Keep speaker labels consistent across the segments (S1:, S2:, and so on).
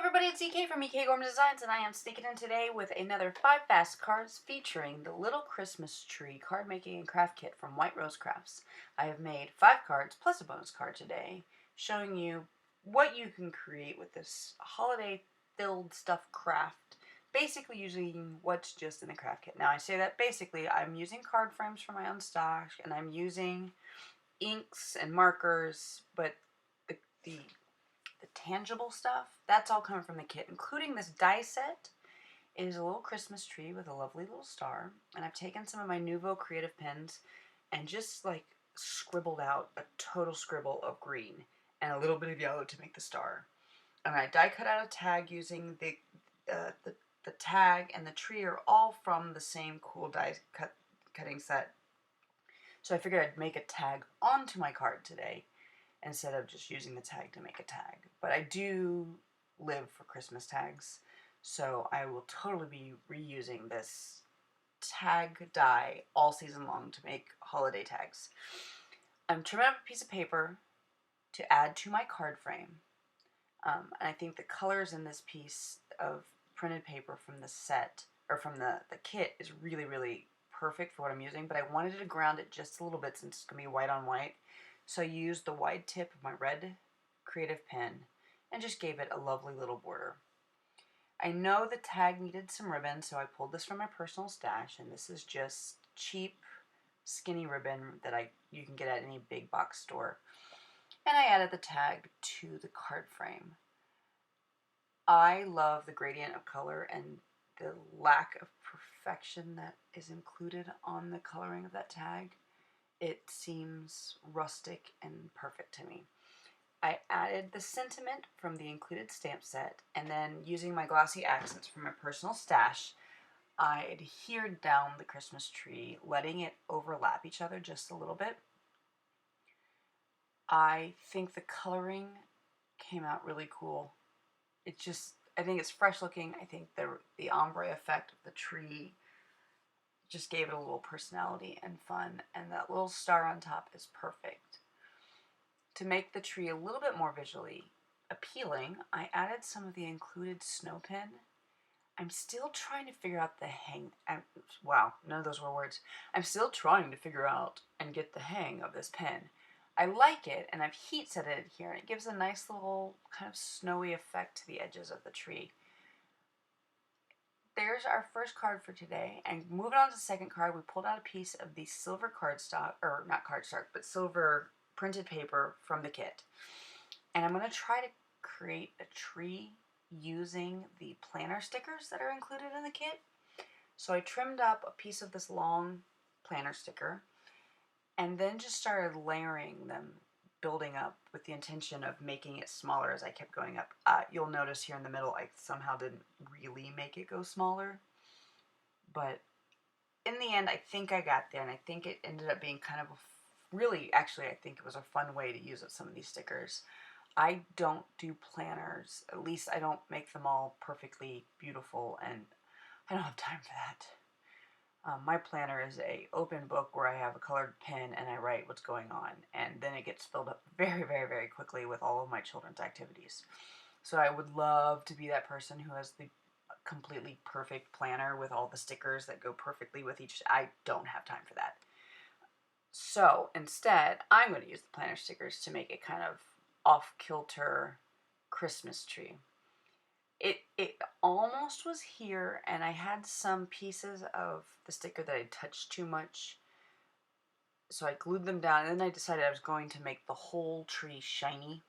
S1: everybody, it's EK from Gorman Designs, and I am sneaking in today with another 5 fast cards featuring the Little Christmas Tree Card Making and Craft Kit from White Rose Crafts. I have made 5 cards plus a bonus card today, showing you what you can create with this holiday-filled stuff craft, basically using what's just in the craft kit. Now, I say that basically, I'm using card frames from my own stash, and I'm using inks and markers, but the tangible stuff, that's all coming from the kit, including this die set. It is a little Christmas tree with a lovely little star, and I've taken some of my Nuvo creative pens and just like scribbled out a total scribble of green and a little bit of yellow to make the star. And I die cut out a tag using the tag and the tree are all from the same cool cutting set. So I figured I'd make a tag onto my card today, instead of just using the tag to make a tag. But I do live for Christmas tags, so I will totally be reusing this tag die all season long to make holiday tags. I'm trimming up a piece of paper to add to my card frame. And I think the colors in this piece of printed paper from the set, or from the kit, is really, really perfect for what I'm using, but I wanted to ground it just a little bit since it's going to be white on white. So I used the wide tip of my red creative pen and just gave it a lovely little border. I know the tag needed some ribbon, so I pulled this from my personal stash, and this is just cheap, skinny ribbon that you can get at any big box store. And I added the tag to the card frame. I love the gradient of color and the lack of perfection that is included on the coloring of that tag. It seems rustic and perfect to me. I added the sentiment from the included stamp set, and then using my glossy accents from my personal stash, I adhered down the Christmas tree, letting it overlap each other just a little bit. I think the coloring came out really cool. I think it's fresh looking. I think the ombre effect of the tree just gave it a little personality and fun, and that little star on top is perfect. To make the tree a little bit more visually appealing, I added some of the included snow pen. I'm still trying to figure out wow, none of those were words. I'm still trying to figure out and get the hang of this pen. I like it, and I've heat set it here, and it gives a nice little kind of snowy effect to the edges of the tree. There's our first card for today, and moving on to the second card, we pulled out a piece of the silver cardstock, or not cardstock, but silver printed paper from the kit. And I'm going to try to create a tree using the planner stickers that are included in the kit. So I trimmed up a piece of this long planner sticker, and then just started layering them, building up with the intention of making it smaller as I kept going up. You'll notice here in the middle I somehow didn't really make it go smaller, but in the end I think I got there, and I think it ended up being kind of I think it was a fun way to use up some of these stickers. I don't do planners, at least I don't make them all perfectly beautiful, and I don't have time for that. My planner is an open book where I have a colored pen and I write what's going on, and then it gets filled up very, very, very quickly with all of my children's activities. So I would love to be that person who has the completely perfect planner with all the stickers that go perfectly with each. I don't have time for that. So instead, I'm going to use the planner stickers to make it kind of off-kilter Christmas tree. It almost was here, and I had some pieces of the sticker that I touched too much, so I glued them down, and then I decided I was going to make the whole tree shiny.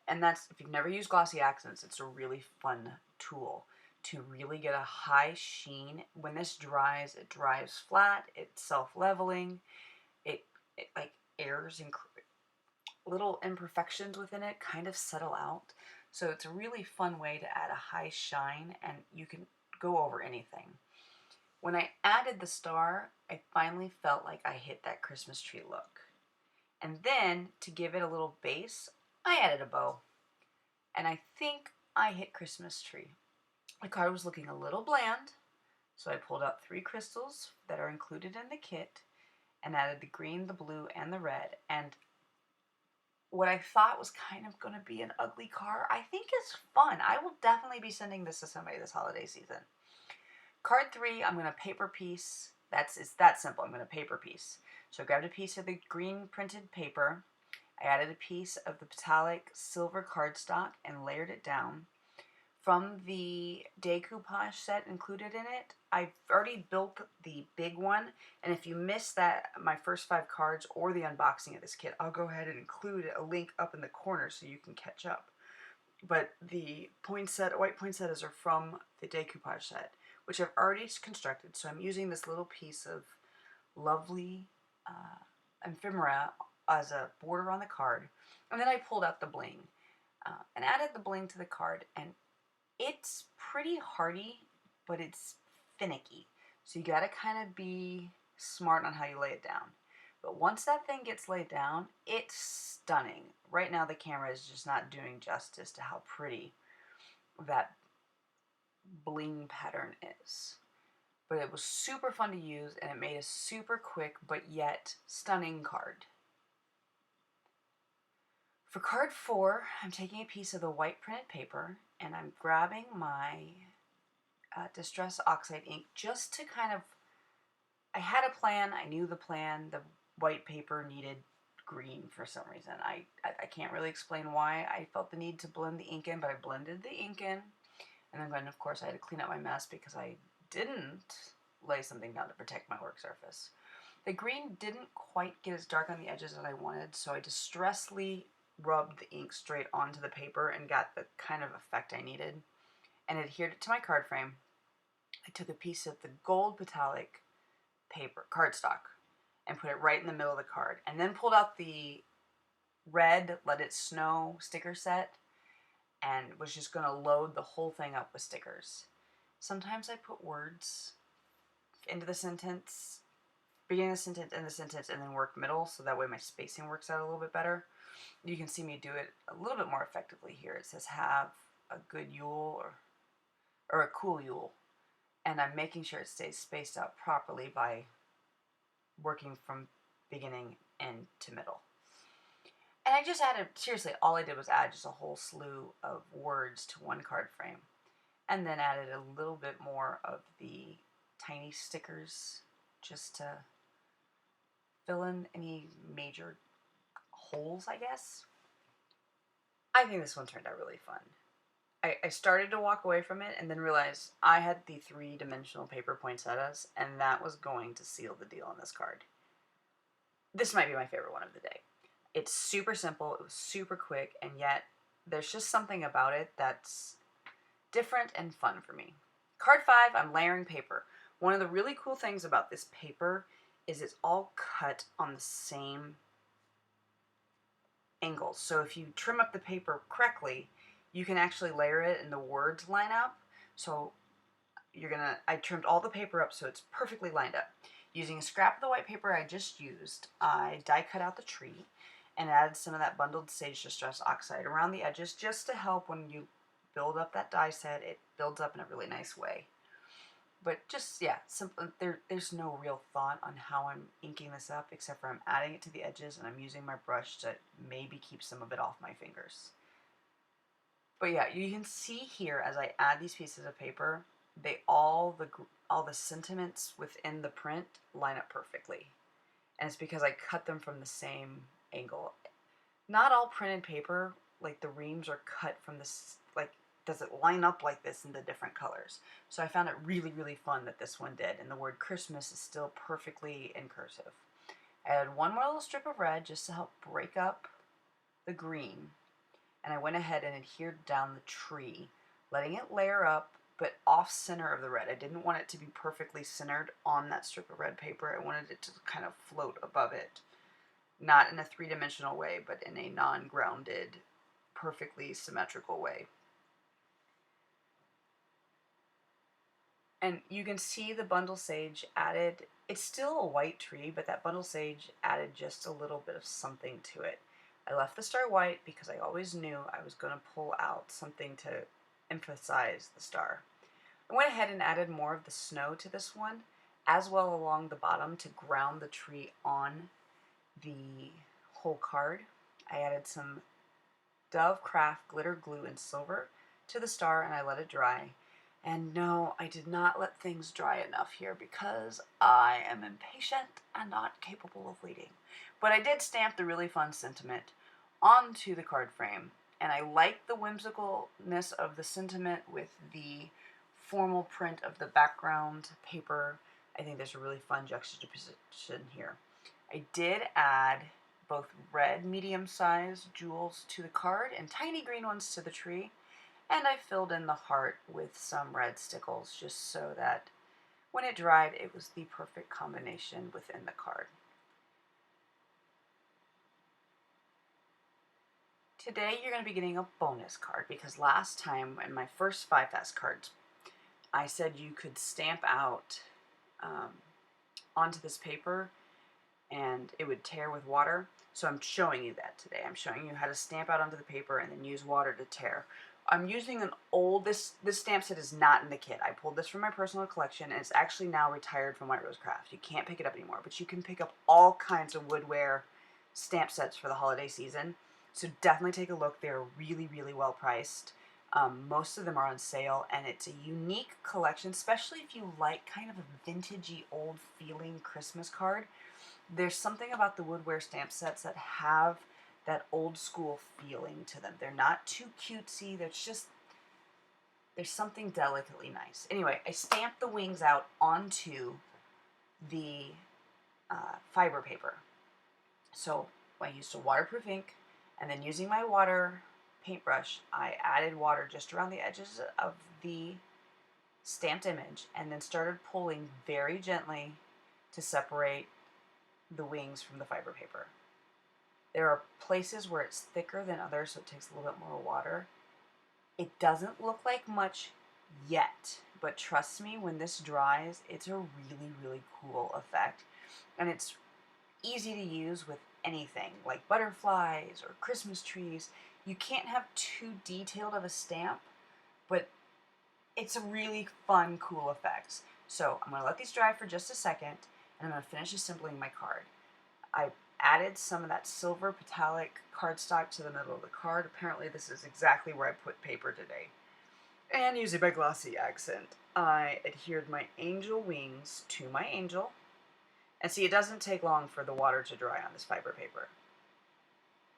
S1: And that's, if you've never used glossy accents, it's a really fun tool to really get a high sheen. When this dries, it dries flat, it's self-leveling, it like airs and little imperfections within it kind of settle out. So it's a really fun way to add a high shine, and you can go over anything. When I added the star, I finally felt like I hit that Christmas tree look. And then, to give it a little base, I added a bow. And I think I hit Christmas tree. The card was looking a little bland, so I pulled out 3 crystals that are included in the kit and added the green, the blue, and the red. And what I thought was kind of going to be an ugly car, I think is fun. I will definitely be sending this to somebody this holiday season. Card 3, I'm going to paper piece. It's that simple. I'm going to paper piece. So I grabbed a piece of the green printed paper. I added a piece of the metallic silver cardstock and layered it down. From the decoupage set included in it, I've already built the big one, and if you missed my first 5 cards or the unboxing of this kit, I'll go ahead and include a link up in the corner so you can catch up. But the white poinsettias are from the decoupage set, which I've already constructed, so I'm using this little piece of lovely ephemera as a border on the card, and then I pulled out the bling and added the bling to the card, and it's pretty hardy, but it's finicky. So you gotta kind of be smart on how you lay it down. But once that thing gets laid down, it's stunning. Right now the camera is just not doing justice to how pretty that bling pattern is. But it was super fun to use, and it made a super quick but yet stunning card. For card 4, I'm taking a piece of the white printed paper and I'm grabbing my Distress Oxide ink just to kind of, I had a plan, I knew the plan, the white paper needed green for some reason. I can't really explain why I felt the need to blend the ink in, but I blended the ink in, and then of course I had to clean up my mess because I didn't lay something down to protect my work surface. The green didn't quite get as dark on the edges as I wanted, so I distressly rubbed the ink straight onto the paper and got the kind of effect I needed and adhered it to my card frame. I took a piece of the gold metallic paper cardstock and put it right in the middle of the card, and then pulled out the red Let It Snow sticker set and was just going to load the whole thing up with stickers. Sometimes I put words into the sentence, beginning of the sentence, end of the sentence, and then work middle, so that way my spacing works out a little bit better. You can see me do it a little bit more effectively here. It says have a good Yule or a cool Yule. And I'm making sure it stays spaced out properly by working from beginning, end to middle. And I just added, seriously, all I did was add just a whole slew of words to one card frame. And then added a little bit more of the tiny stickers just to fill in any major holes, I guess. I think this one turned out really fun. I started to walk away from it and then realized I had the 3-dimensional paper poinsettias, and that was going to seal the deal on this card. This might be my favorite one of the day. It's super simple, it was super quick, and yet there's just something about it that's different and fun for me. Card 5, I'm layering paper. One of the really cool things about this paper is it's all cut on the same angles. So if you trim up the paper correctly, you can actually layer it and the words line up. So I trimmed all the paper up so it's perfectly lined up. Using a scrap of the white paper I just used, I die cut out the tree and added some of that bundled Sage Distress Oxide around the edges just to help when you build up that die set, it builds up in a really nice way. But just, yeah, simple. There's no real thought on how I'm inking this up, except for I'm adding it to the edges and I'm using my brush to maybe keep some of it off my fingers. But yeah, you can see here as I add these pieces of paper, all the sentiments within the print line up perfectly. And it's because I cut them from the same angle. Not all printed paper, like the reams, are cut from this, like, does it line up like this in the different colors. So I found it really, really fun that this one did, and the word Christmas is still perfectly in cursive. I added one more little strip of red just to help break up the green, and I went ahead and adhered down the tree, letting it layer up, but off center of the red. I didn't want it to be perfectly centered on that strip of red paper. I wanted it to kind of float above it, not in a 3-dimensional way, but in a non-grounded, perfectly symmetrical way. And you can see the bundle sage added, it's still a white tree, but that bundle sage added just a little bit of something to it. I left the star white because I always knew I was going to pull out something to emphasize the star. I went ahead and added more of the snow to this one, as well along the bottom to ground the tree on the whole card. I added some Dove Craft glitter glue in silver to the star and I let it dry. And no, I did not let things dry enough here because I am impatient and not capable of waiting. But I did stamp the really fun sentiment onto the card frame, and I like the whimsicalness of the sentiment with the formal print of the background paper. I think there's a really fun juxtaposition here. I did add both red medium-sized jewels to the card and tiny green ones to the tree, and I filled in the heart with some red stickles just so that when it dried it was the perfect combination within the card. Today you're going to be getting a bonus card because last time in my first 5 fast cards I said you could stamp out onto this paper and it would tear with water. So I'm showing you that today. I'm showing you how to stamp out onto the paper and then use water to tear. I'm using an old, this stamp set is not in the kit. I pulled this from my personal collection and it's actually now retired from White Rose Craft. You can't pick it up anymore, but you can pick up all kinds of woodware stamp sets for the holiday season. So definitely take a look. They're really, really well priced. Most of them are on sale, and it's a unique collection, especially if you like kind of a vintagey, old feeling Christmas card. There's something about the woodware stamp sets that have that old school feeling to them. They're not too cutesy. There's something delicately nice. Anyway, I stamped the wings out onto the fiber paper. So I used a waterproof ink, and then using my water paintbrush, I added water just around the edges of the stamped image and then started pulling very gently to separate the wings from the fiber paper. There are places where it's thicker than others, so it takes a little bit more water. It doesn't look like much yet, but trust me, when this dries, it's a really, really cool effect. And it's easy to use with anything, like butterflies or Christmas trees. You can't have too detailed of a stamp, but it's a really fun, cool effect. So I'm going to let these dry for just a second, and I'm going to finish assembling my card. I added some of that silver metallic cardstock to the middle of the card. Apparently this is exactly where I put paper today. And using my glossy accent, I adhered my angel wings to my angel. And see, it doesn't take long for the water to dry on this fiber paper.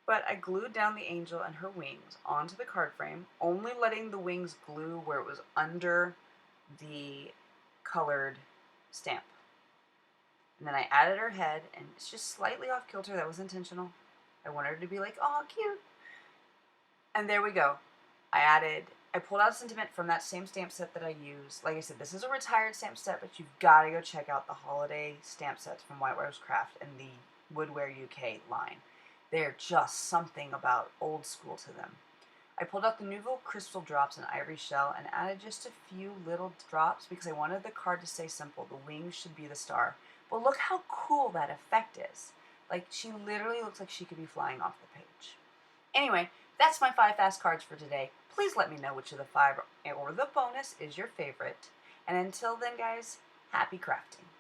S1: But I glued down the angel and her wings onto the card frame, only letting the wings glue where it was under the colored stamp. And then I added her head, and it's just slightly off kilter. That was intentional. I wanted her to be like, oh, cute. And there we go. I pulled out a sentiment from that same stamp set that I used. Like I said, this is a retired stamp set, but you've got to go check out the holiday stamp sets from White Rose Craft and the Woodware UK line. They're just something about old school to them. I pulled out the Nouveau crystal drops in ivory shell and added just a few little drops because I wanted the card to stay simple. The wings should be the star. But look how cool that effect is. Like, she literally looks like she could be flying off the page. Anyway, that's my 5 fast cards for today. Please let me know which of the 5 or the bonus is your favorite. And until then, guys, happy crafting.